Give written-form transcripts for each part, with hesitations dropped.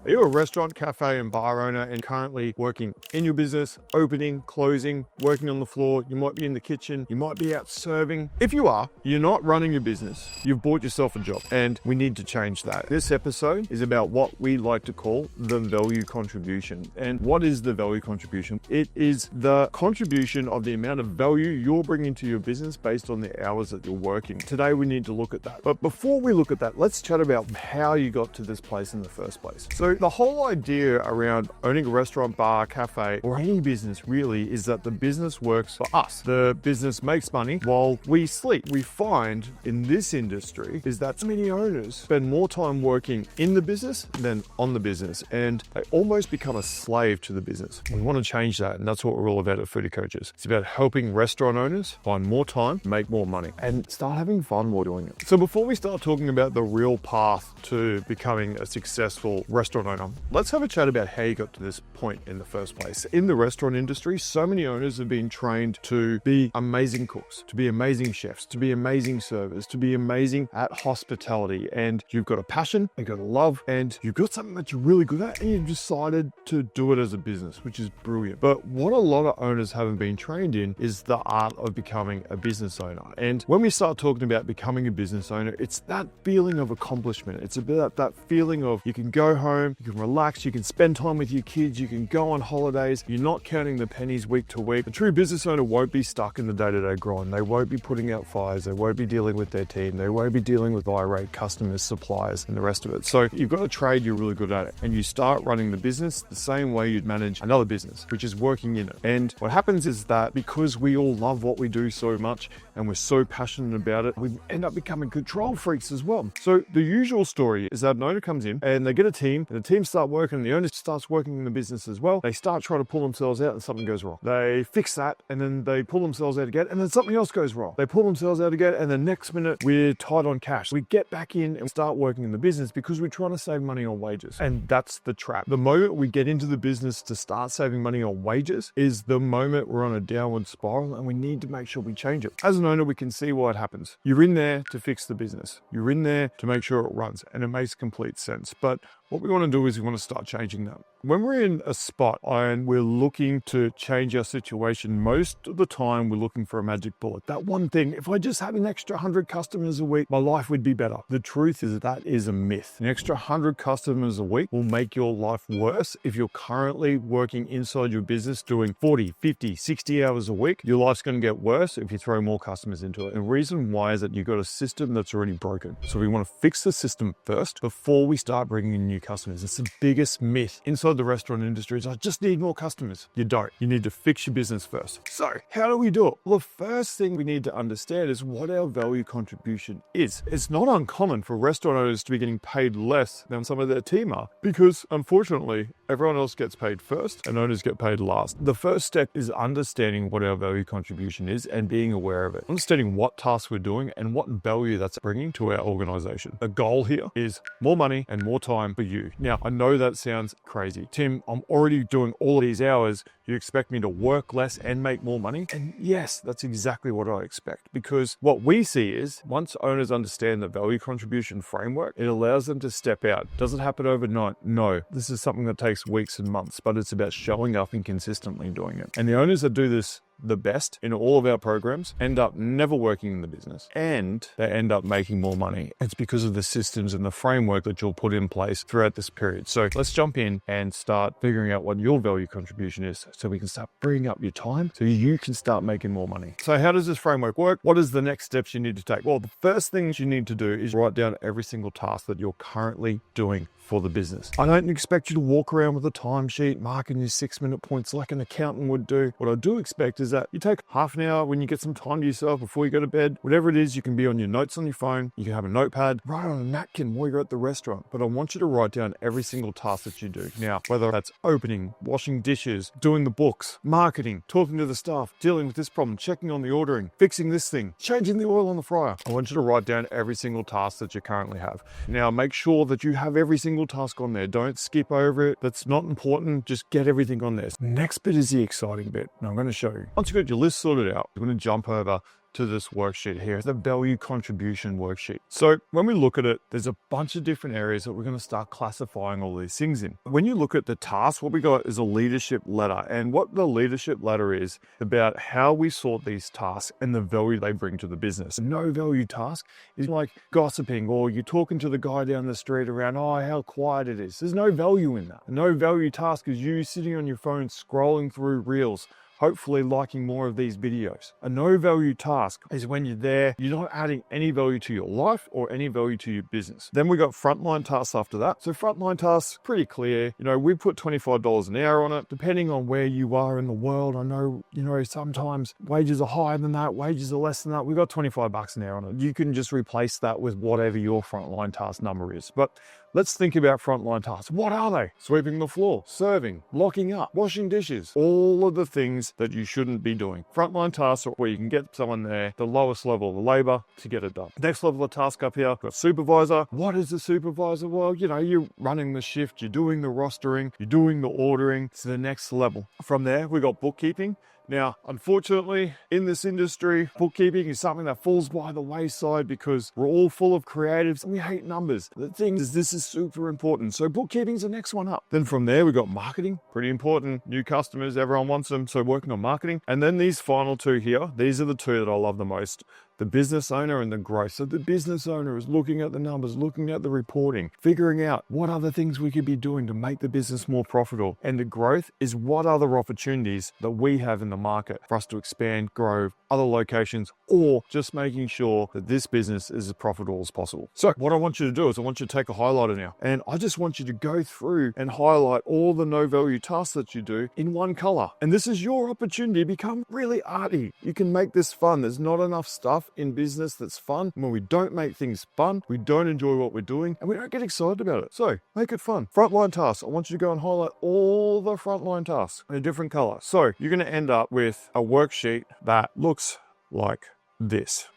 Are you a restaurant, cafe, and bar owner and currently working in your business, opening, closing, working on the floor? You might be in the kitchen, you might be out serving. If you are, you're not running your business. You've bought yourself a job, and we need to change that. This episode is about what we like to call the value contribution. And what is the value contribution? It is the contribution of the amount of value you're bringing to your business based on the hours that you're working. Today, we need to look at that. But before we look at that, let's chat about how you got to this place in the first place. So the whole idea around owning a restaurant, bar, cafe, or any business really is that the business works for us. The business makes money while we sleep. We find in this industry is that many owners spend more time working in the business than on the business, and they almost become a slave to the business. We want to change that, and that's what we're all about at Foodie Coaches. It's about helping restaurant owners find more time, make more money, and start having fun while doing it. So before we start talking about the real path to becoming a successful restaurant owner, let's have a chat about how you got to this point in the first place. In the restaurant industry, so many owners have been trained to be amazing cooks, to be amazing chefs, to be amazing servers, to be amazing at hospitality. And you've got a passion, you've got a love, and you've got something that you're really good at, and you've decided to do it as a business, which is brilliant. But what a lot of owners haven't been trained in is the art of becoming a business owner. And when we start talking about becoming a business owner, it's that feeling of accomplishment. It's about that feeling of you can go home, you can relax, you can spend time with your kids, you can go on holidays, you're not counting the pennies week to week. A true business owner won't be stuck in the day-to-day grind. They won't be putting out fires, they won't be dealing with their team, they won't be dealing with irate customers, suppliers, and the rest of it. So you've got a trade you're really good at it, and you start running the business the same way you'd manage another business, which is working in it. And what happens is that because we all love what we do so much and we're so passionate about it, we end up becoming control freaks as well. So the usual story is that an owner comes in and they get a team, and the team start working, and the owner starts working in the business as well. They start trying to pull themselves out and something goes wrong. They fix that, and then they pull themselves out again, and then something else goes wrong. They pull themselves out again, and the next minute we're tight on cash. We get back in and start working in the business because we're trying to save money on wages. And that's the trap. The moment we get into the business to start saving money on wages is the moment we're on a downward spiral, and we need to make sure we change it. As an owner, we can see why it happens. You're in there to fix the business. You're in there to make sure it runs, and it makes complete sense. But what we want to do is we want to start changing that. When we're in a spot and we're looking to change our situation, most of the time we're looking for a magic bullet. That one thing, if I just had an extra 100 customers a week, my life would be better. The truth is that is a myth. An extra 100 customers a week will make your life worse. If you're currently working inside your business doing 40, 50, 60 hours a week, your life's going to get worse if you throw more customers into it. And the reason why is that you've got a system that's already broken. So we want to fix the system first before we start bringing in new customers. It's the biggest myth inside the restaurant industry is I just need more customers. You don't. You need to fix your business first. So how do we do it? Well, the first thing we need to understand is what our value contribution is. It's not uncommon for restaurant owners to be getting paid less than some of their team are, because unfortunately, everyone else gets paid first and owners get paid last. The first step is understanding what our value contribution is and being aware of it. Understanding what tasks we're doing and what value that's bringing to our organization. The goal here is more money and more time for you. Now, I know that sounds crazy. Tim, I'm already doing all of these hours. You expect me to work less and make more money? And yes, that's exactly what I expect, because what we see is once owners understand the value contribution framework, it allows them to step out. Does it happen overnight? No. This is something that takes weeks and months, but it's about showing up and consistently doing it. And the owners that do this the best in all of our programs end up never working in the business, and they end up making more money. It's because of the systems and the framework that you'll put in place throughout this period. So let's jump in and start figuring out what your value contribution is so we can start freeing up your time so you can start making more money. So how does this framework work? What is the next steps you need to take? Well, the first thing you need to do is write down every single task that you're currently doing for the business. I don't expect you to walk around with a timesheet marking your 6-minute points like an accountant would do. What I do expect is that you take half an hour when you get some time to yourself before you go to bed. Whatever it is, you can be on your notes on your phone, you can have a notepad, write on a napkin while you're at the restaurant. But I want you to write down every single task that you do. Now, whether that's opening, washing dishes, doing the books, marketing, talking to the staff, dealing with this problem, checking on the ordering, fixing this thing, changing the oil on the fryer. I want you to write down every single task that you currently have. Now, make sure that you have every single task on there. Don't skip over it. That's not important. Just get everything on there. Next bit is the exciting bit, and I'm going to show you. Once you've got your list sorted out, you're going to jump over to this worksheet here, the value contribution worksheet. So when we look at it, there's a bunch of different areas that we're going to start classifying all these things in. When you look at the task, what we got is a leadership ladder. And what the leadership ladder is about how we sort these tasks and the value they bring to the business. A no value task is like gossiping, or you're talking to the guy down the street around, oh, how quiet it is. There's no value in that. A no value task is you sitting on your phone scrolling through reels, hopefully liking more of these videos. A no value task is when you're there, you're not adding any value to your life or any value to your business. Then we got frontline tasks after that. So frontline tasks, pretty clear. We put $25 an hour on it, depending on where you are in the world. I know, sometimes wages are higher than that, wages are less than that. We got $25 an hour on it. You can just replace that with whatever your frontline task number is. But let's think about frontline tasks. What are they? Sweeping the floor, serving, locking up, washing dishes, all of the things that you shouldn't be doing. Frontline tasks are where you can get someone there, the lowest level of labor, to get it done. Next level of task up here, we've got supervisor. What is a supervisor? Well, you're running the shift, you're doing the rostering, you're doing the ordering. It's the next level. From there, we got bookkeeping. Now, unfortunately, in this industry, bookkeeping is something that falls by the wayside because we're all full of creatives and we hate numbers. The thing is, this is super important. So bookkeeping's the next one up. Then from there, we got marketing, pretty important. New customers, everyone wants them. So working on marketing. And then these final two here, these are the two that I love the most. The business owner and the growth. So the business owner is looking at the numbers, looking at the reporting, figuring out what other things we could be doing to make the business more profitable. And the growth is what other opportunities that we have in the market for us to expand, grow, other locations, or just making sure that this business is as profitable as possible. So what I want you to do is I want you to take a highlighter now, and I just want you to go through and highlight all the no value tasks that you do in one color. And this is your opportunity to become really arty. You can make this fun. There's not enough stuff in business that's fun. When we don't make things fun, we don't enjoy what we're doing and we don't get excited about it. So make it fun. Frontline tasks. I want you to go and highlight all the frontline tasks in a different color. So you're going to end up with a worksheet that looks like this.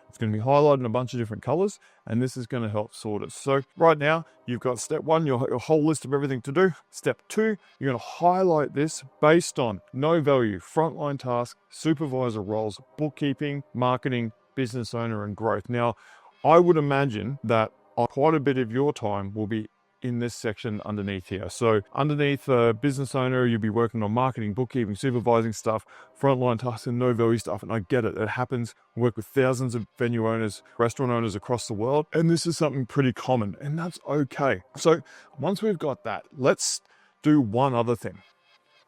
It's going to be highlighted in a bunch of different colors, and this is going to help sort it. So right now, you've got step one, your whole list of everything to do. Step two, you're going to highlight this based on no value, frontline task, supervisor roles, bookkeeping, marketing, business owner, and growth. Now, I would imagine that quite a bit of your time will be in this section underneath here. So underneath business owner, you'll be working on marketing, bookkeeping, supervising stuff, frontline tasks, and no value stuff. And I get it. It happens. I work with thousands of venue owners, restaurant owners across the world. And this is something pretty common, and that's okay. So once we've got that, let's do one other thing.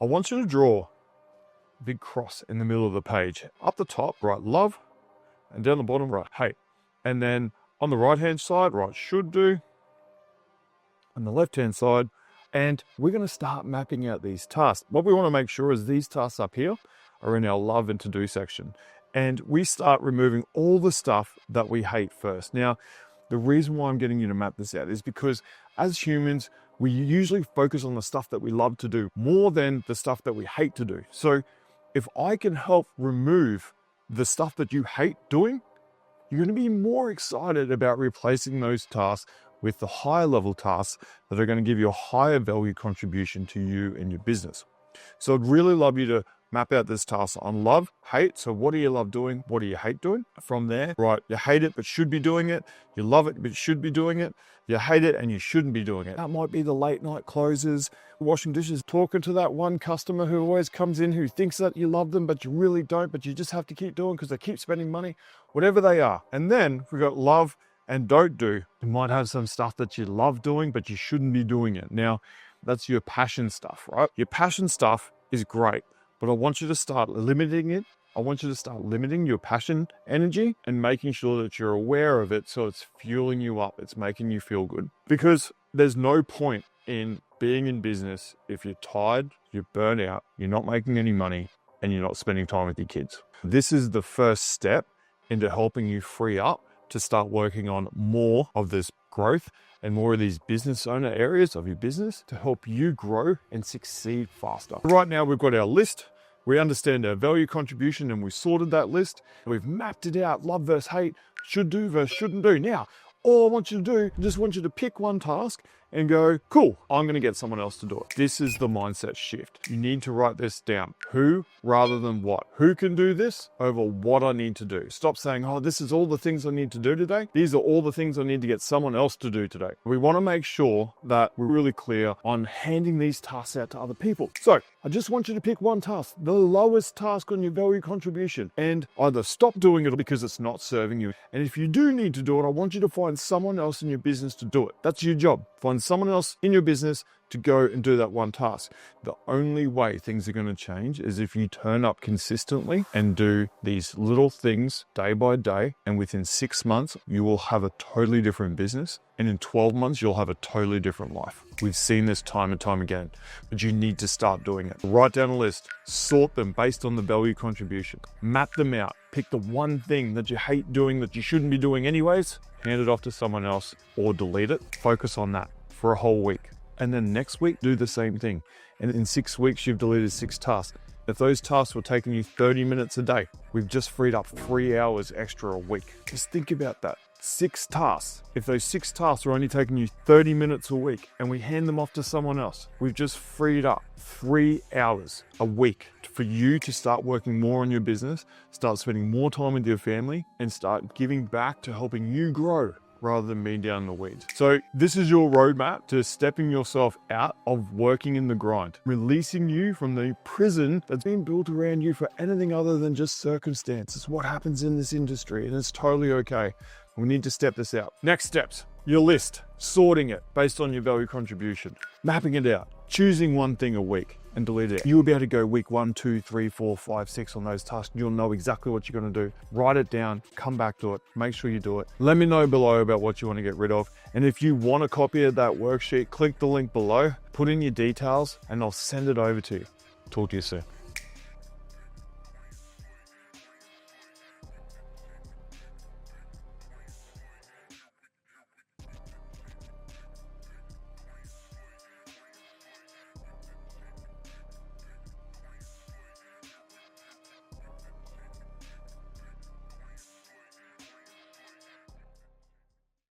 I want you to draw a big cross in the middle of the page. Up the top, write love, and down the bottom, write hate. And then on the right-hand side, write should do. On the left-hand side, and we're going to start mapping out these tasks. What we want to make sure is these tasks up here are in our love and to-do section. And we start removing all the stuff that we hate first. Now, the reason why I'm getting you to map this out is because as humans, we usually focus on the stuff that we love to do more than the stuff that we hate to do. So if I can help remove the stuff that you hate doing, you're going to be more excited about replacing those tasks with the higher level tasks that are going to give you a higher value contribution to you and your business. So I'd really love you to map out this task on love, hate. So what do you love doing? What do you hate doing? From there, right, you hate it but should be doing it. You love it but should be doing it. You hate it and you shouldn't be doing it. That might be the late night closes, washing dishes, talking to that one customer who always comes in who thinks that you love them but you really don't, but you just have to keep doing because they keep spending money, whatever they are. And then we've got love and don't do. You might have some stuff that you love doing, but you shouldn't be doing it. Now, that's your passion stuff, right? Your passion stuff is great, but I want you to start limiting it. I want you to start limiting your passion energy and making sure that you're aware of it so it's fueling you up. It's making you feel good. Because there's no point in being in business if you're tired, you're burnt out, you're not making any money, and you're not spending time with your kids. This is the first step into helping you free up to start working on more of this growth and more of these business owner areas of your business to help you grow and succeed faster. Right now, we've got our list. We understand our value contribution and we've sorted that list. We've mapped it out, love versus hate, should do versus shouldn't do. Now, all I want you to do, I just want you to pick one task and go, cool, I'm going to get someone else to do it. This is the mindset shift. You need to write this down. Who rather than what? Who can do this over what I need to do? Stop saying, oh, this is all the things I need to do today. These are all the things I need to get someone else to do today. We want to make sure that we're really clear on handing these tasks out to other people. So I just want you to pick one task, the lowest task on your value contribution, and either stop doing it because it's not serving you. And if you do need to do it, I want you to find someone else in your business to do it. That's your job. Find someone else in your business to go and do that one task. The only way things are going to change is if you turn up consistently and do these little things day by day. And within 6 months, you will have a totally different business. And in 12 months, you'll have a totally different life. We've seen this time and time again, but you need to start doing it. Write down a list, sort them based on the value contribution, map them out, pick the one thing that you hate doing that you shouldn't be doing anyways, hand it off to someone else or delete it. Focus on that for a whole week. And then next week, do the same thing. And in 6 weeks, you've deleted 6 tasks. If those tasks were taking you 30 minutes a day, we've just freed up 3 hours extra a week. Just think about that. 6 tasks. If those 6 tasks are only taking you 30 minutes a week and we hand them off to someone else, we've just freed up 3 hours a week for you to start working more on your business, start spending more time with your family, and start giving back to helping you grow, rather than being down in the weeds. So this is your roadmap to stepping yourself out of working in the grind, releasing you from the prison that's been built around you for anything other than just circumstance. It's what happens in this industry, and it's totally okay. We need to step this out. Next steps, your list, sorting it based on your value contribution, mapping it out, choosing one thing a week and delete it. You will be able to go week 1, 2, 3, 4, 5, 6 on those tasks. You'll know exactly what you're going to do. Write it down, come back to it, make sure you do it. Let me know below about what you want to get rid of. And if you want a copy of that worksheet, click the link below, put in your details, and I'll send it over to you. Talk to you soon.